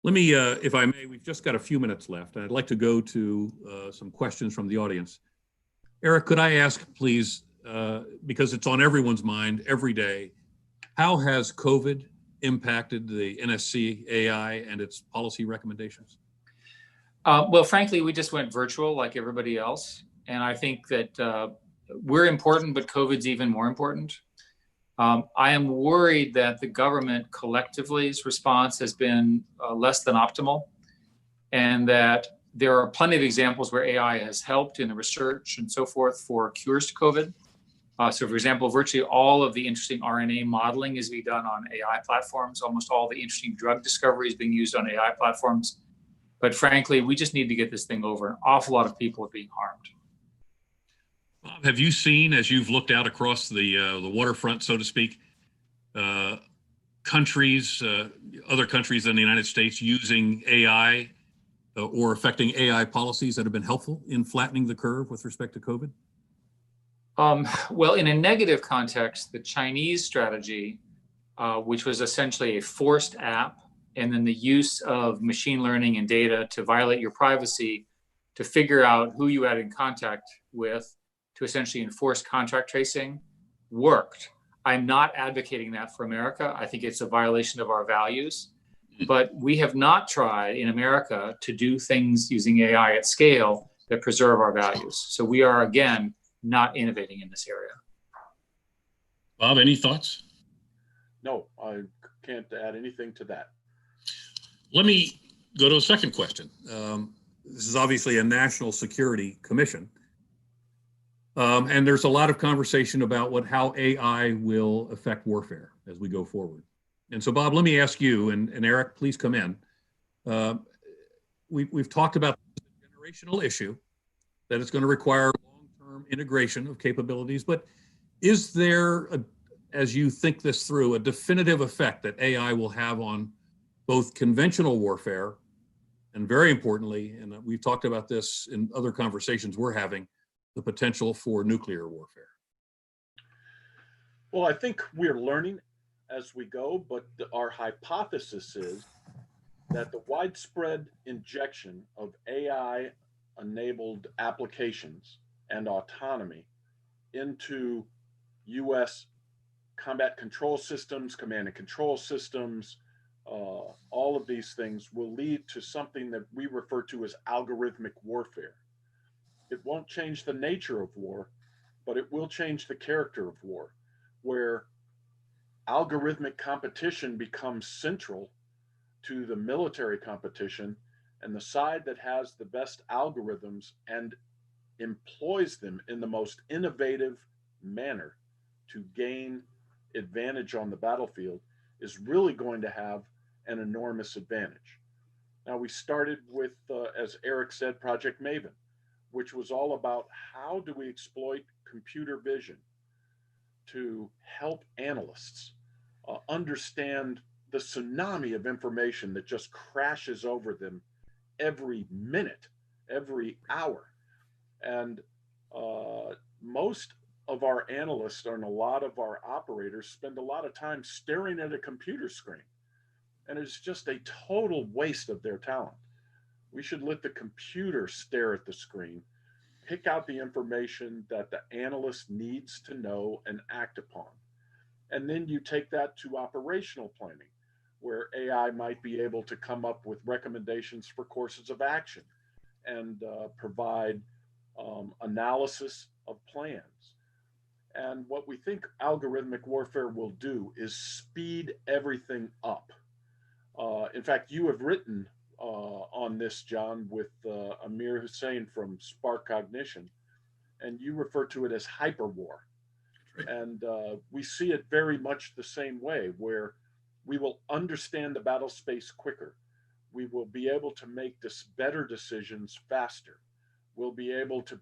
Let me, if I may, we've just got a few minutes left, and I'd like to go to some questions from the audience. Eric, could I ask, please, because it's on everyone's mind every day, how has COVID impacted the NSCAI and its policy recommendations? Well, frankly, we just went virtual like everybody else. And I think that we're important, but COVID's even more important. I am worried that the government collectively's response has been less than optimal, and that there are plenty of examples where AI has helped in the research and so forth for cures to COVID. So for example, virtually all of the interesting RNA modeling is being done on AI platforms. Almost all the interesting drug discovery is being used on AI platforms. But frankly, we just need to get this thing over. An awful lot of people are being harmed. Bob, have you seen, as you've looked out across the waterfront, so to speak, countries, other countries than the United States using AI or affecting AI policies that have been helpful in flattening the curve with respect to COVID? Well, in a negative context, the Chinese strategy, which was essentially a forced app, and then the use of machine learning and data to violate your privacy, to figure out who you had in contact with, to essentially enforce contact tracing, worked. I'm not advocating that for America. I think it's a violation of our values. But we have not tried in America to do things using AI at scale that preserve our values. So we are, again, not innovating in this area. Bob, any thoughts? No, I can't add anything to that. Let me go to a second question. This is obviously a national security commission. And there's a lot of conversation about how AI will affect warfare as we go forward. And so, Bob, let me ask you, and Eric, please come in. We've talked about the generational issue, that it's going to require long-term integration of capabilities, but is there, as you think this through, a definitive effect that AI will have on both conventional warfare and, very importantly, and we've talked about this in other conversations we're having, the potential for nuclear warfare? Well, I think we're learning as we go, but our hypothesis is that the widespread injection of AI-enabled applications and autonomy into U.S. combat control systems, command and control systems, all of these things will lead to something that we refer to as algorithmic warfare. It won't change the nature of war, but it will change the character of war, where algorithmic competition becomes central to the military competition, and the side that has the best algorithms and employs them in the most innovative manner to gain advantage on the battlefield is really going to have an enormous advantage. Now, we started with, as Eric said, Project Maven, which was all about how do we exploit computer vision to help analysts understand the tsunami of information that just crashes over them every minute, every hour. And most of our analysts and a lot of our operators spend a lot of time staring at a computer screen. And it's just a total waste of their talent. We should let the computer stare at the screen, pick out the information that the analyst needs to know and act upon. And then you take that to operational planning, where AI might be able to come up with recommendations for courses of action and provide analysis of plans. And what we think algorithmic warfare will do is speed everything up. In fact, you have written on this, John, with Amir Hussain from Spark Cognition, and you refer to it as hyperwar. Right. And we see it very much the same way, where we will understand the battle space quicker. We will be able to make better decisions faster. We'll be able to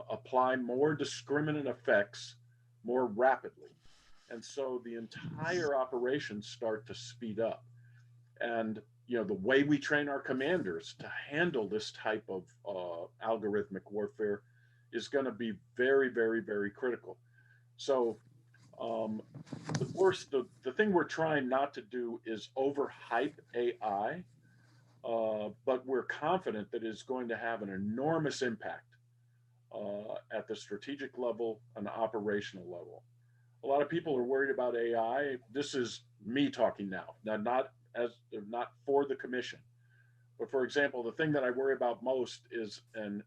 apply more discriminant effects more rapidly. And so the entire operations start to speed up. And the way we train our commanders to handle this type of algorithmic warfare is going to be very, very, very critical. So the thing we're trying not to do is overhype AI, but we're confident that it's going to have an enormous impact at the strategic level and the operational level. A lot of people are worried about AI. This is me talking now, not for the commission. But for example, the thing that I worry about most is an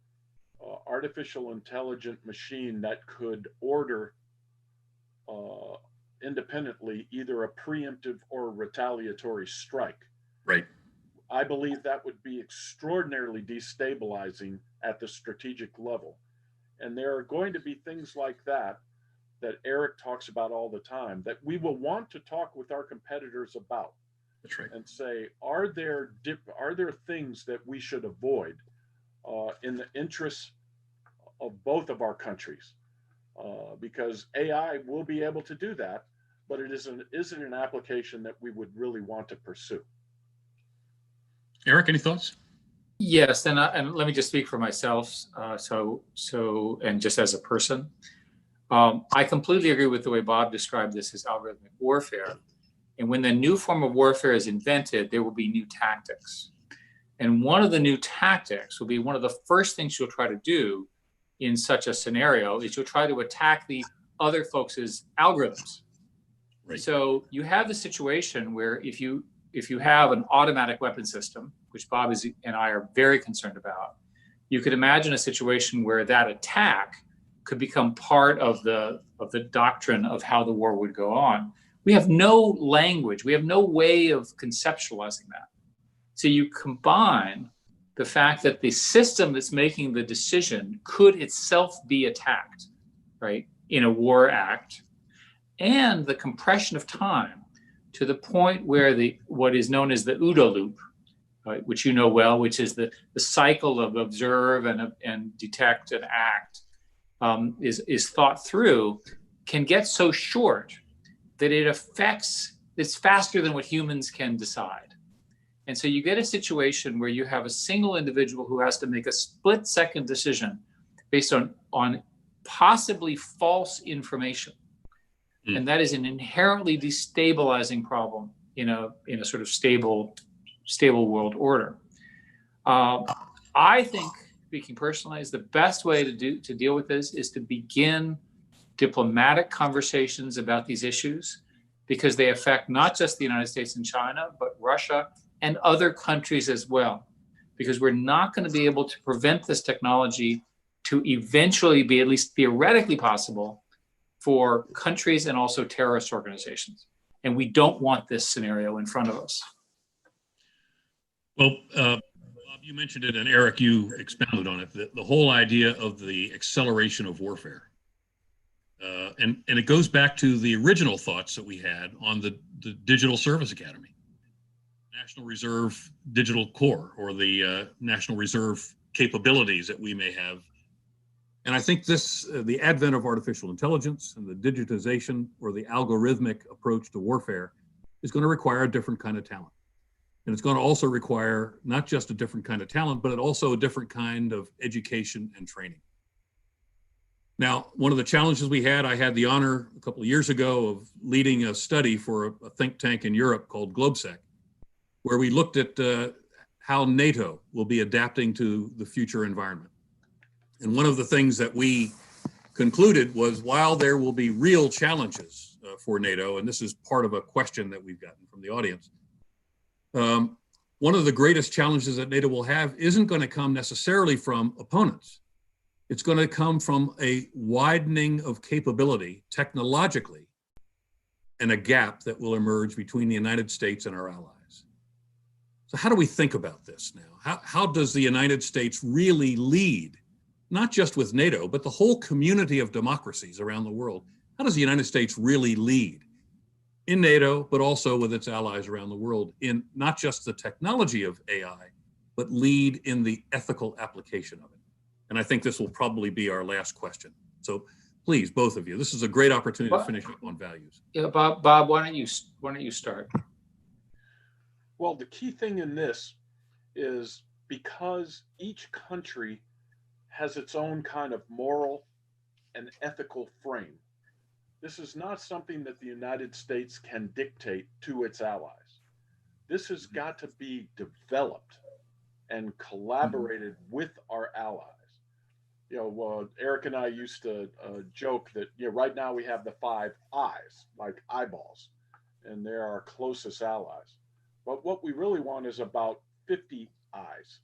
artificial intelligent machine that could order independently either a preemptive or a retaliatory strike. Right. I believe that would be extraordinarily destabilizing at the strategic level. And there are going to be things like that Eric talks about all the time that we will want to talk with our competitors about. That's right. And say, are there things that we should avoid in the interests of both of our countries? Because AI will be able to do that, but it isn't an application that we would really want to pursue. Eric, any thoughts? Yes, and let me just speak for myself. And just as a person, I completely agree with the way Bob described this as algorithmic warfare. And when the new form of warfare is invented, there will be new tactics. And one of the new tactics will be one of the first things you'll try to do in such a scenario is you'll try to attack the other folks' algorithms. Right. So you have the situation where if you have an automatic weapon system, which Bob and I are very concerned about, you could imagine a situation where that attack could become part of the doctrine of how the war would go on. We have no language, we have no way of conceptualizing that. So you combine the fact that the system that's making the decision could itself be attacked, right, in a war act, and the compression of time to the point where what is known as the OODA loop, right, which you know well, which is the cycle of observe and detect and act, is thought through, can get so short that it's faster than what humans can decide. And so you get a situation where you have a single individual who has to make a split-second decision based on possibly false information. And that is an inherently destabilizing problem in a sort of stable world order. I think, speaking personally, is the best way to deal with this is to begin diplomatic conversations about these issues, because they affect not just the United States and China, but Russia and other countries as well. Because we're not going to be able to prevent this technology to eventually be at least theoretically possible for countries and also terrorist organizations. And we don't want this scenario in front of us. Well, Bob, you mentioned it, and Eric, you expounded on it, the whole idea of the acceleration of warfare. And it goes back to the original thoughts that we had on the Digital Service Academy, National Reserve Digital Corps, or the National Reserve capabilities that we may have. And I think the advent of artificial intelligence and the digitization or the algorithmic approach to warfare is going to require a different kind of talent. And it's going to also require not just a different kind of talent, but also a different kind of education and training. Now, one of the challenges I had the honor a couple of years ago of leading a study for a think tank in Europe called GlobeSec, where we looked at how Nato will be adapting to the future environment. And one of the things that we concluded was, while there will be real challenges for Nato, and this is part of a question that we've gotten from the audience, one of the greatest challenges that NATO will have isn't going to come necessarily from opponents. It's going to come from a widening of capability technologically and a gap that will emerge between the United States and our allies. So how do we think about this now? How does the United States really lead, not just with NATO, but the whole community of democracies around the world? How does the United States really lead in NATO, but also with its allies around the world in not just the technology of AI, but lead in the ethical application of it? And I think this will probably be our last question. So please, both of you, this is a great opportunity to finish up on values. Yeah, Bob, why don't you start? Well, the key thing in this is because each country has its own kind of moral and ethical frame. This is not something that the United States can dictate to its allies. This has got to be developed and collaborated with our allies. You know, Eric and I used to joke that, you know, right now we have the 5 eyes, like eyeballs, and they're our closest allies. But what we really want is about 50 eyes,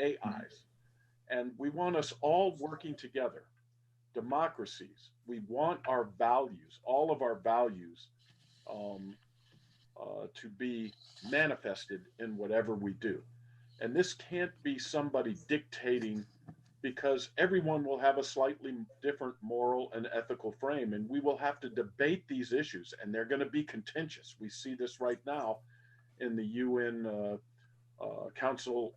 AIs. And we want us all working together. Democracies, we want our values, all of our values, to be manifested in whatever we do. And this can't be somebody dictating, because everyone will have a slightly different moral and ethical frame, and we will have to debate these issues, and they're going to be contentious. We see this right now in the UN Council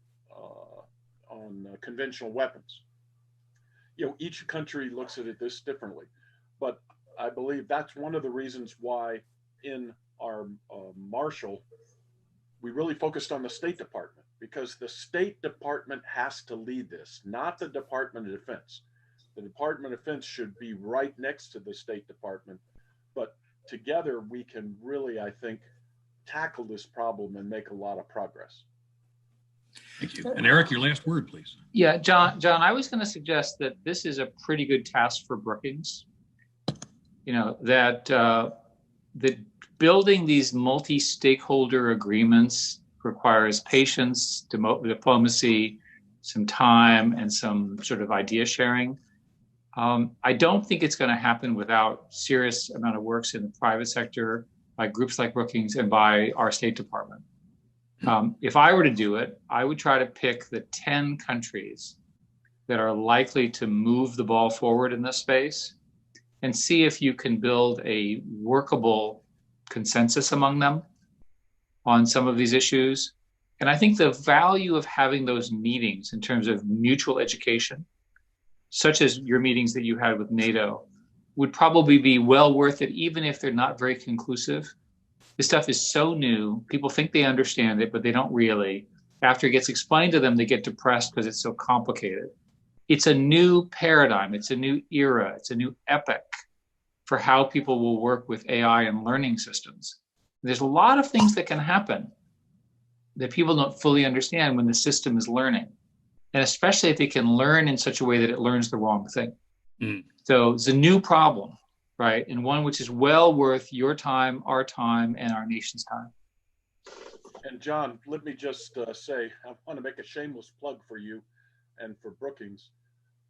on Conventional Weapons. You know, each country looks at it this differently, but I believe that's one of the reasons why in our Marshall, we really focused on the State Department, because the State Department has to lead this, not the Department of Defense. The Department of Defense should be right next to the State Department, but together we can really, I think, tackle this problem and make a lot of progress. Thank you. And Eric, your last word, please. Yeah, John, I was going to suggest that this is a pretty good task for Brookings. You know, that building these multi-stakeholder agreements requires patience, diplomacy, some time, and some sort of idea sharing. I don't think it's going to happen without serious amount of works in the private sector by groups like Brookings and by our State Department. If I were to do it, I would try to pick the 10 countries that are likely to move the ball forward in this space and see if you can build a workable consensus among them on some of these issues. And I think the value of having those meetings in terms of mutual education, such as your meetings that you had with NATO, would probably be well worth it, even if they're not very conclusive. This stuff is so new. People think they understand it, but they don't really. After it gets explained to them, they get depressed because it's so complicated. It's a new paradigm. It's a new era. It's a new epoch for how people will work with AI and learning systems. There's a lot of things that can happen that people don't fully understand when the system is learning. And especially if it can learn in such a way that it learns the wrong thing. So it's a new problem, right? And one which is well worth your time, our time, and our nation's time. And John, let me just say, I want to make a shameless plug for you and for Brookings.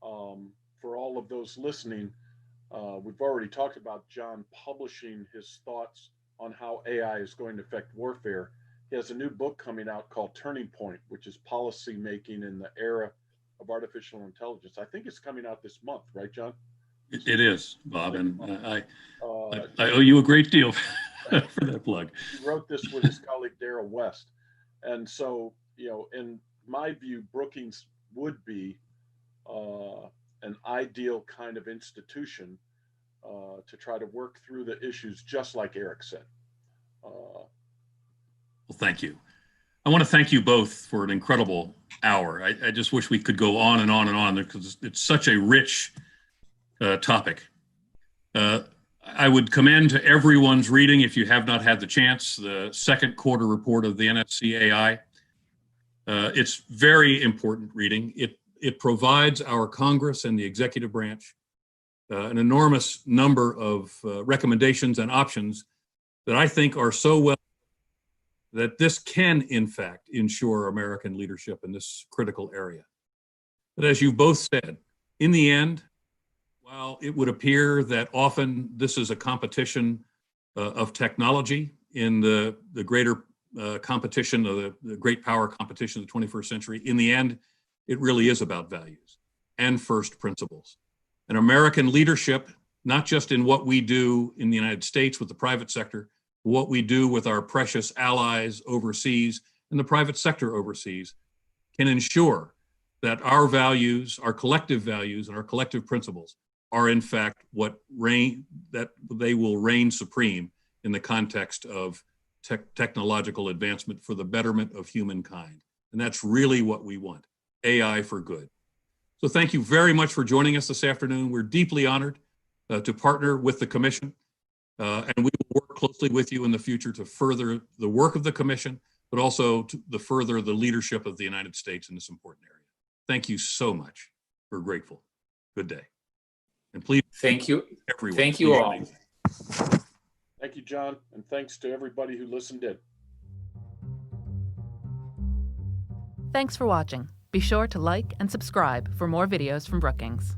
For all of those listening, we've already talked about John publishing his thoughts on how AI is going to affect warfare. He has a new book coming out called Turning Point, which is policy making in the era of artificial intelligence. I think it's coming out this month, right, John? It is, Bob, and I owe you a great deal for that plug. He wrote this with his colleague Darrell West. And so, you know, in my view, Brookings would be an ideal kind of institution to try to work through the issues, just like Eric said. Well, thank you. I want to thank you both for an incredible hour. I just wish we could go on and on and on, because it's such a rich topic. I would commend to everyone's reading, if you have not had the chance, the second quarter report of the NSCAI. It's very important reading. It provides our Congress and the executive branch an enormous number of recommendations and options that I think are so well that this can, in fact, ensure American leadership in this critical area. But as you both said, In the end, while it would appear that often this is a competition of technology in the greater competition of the great power competition of the 21st century, in the end, it really is about values and first principles. And American leadership, not just in what we do in the United States with the private sector, but what we do with our precious allies overseas and the private sector overseas, can ensure that our values, our collective values and our collective principles are in fact that they will reign supreme in the context of technological advancement for the betterment of humankind. And that's really what we want, AI for good. So thank you very much for joining us this afternoon. We're deeply honored to partner with the Commission, and we will work closely with you in the future to further the work of the Commission, but also to further the leadership of the United States in this important area. Thank you so much. We're grateful. Good day. And please, Thank you. everyone. Thank you all. Thank you, John, and thanks to everybody who listened in. Thanks for watching. Be sure to like and subscribe for more videos from Brookings.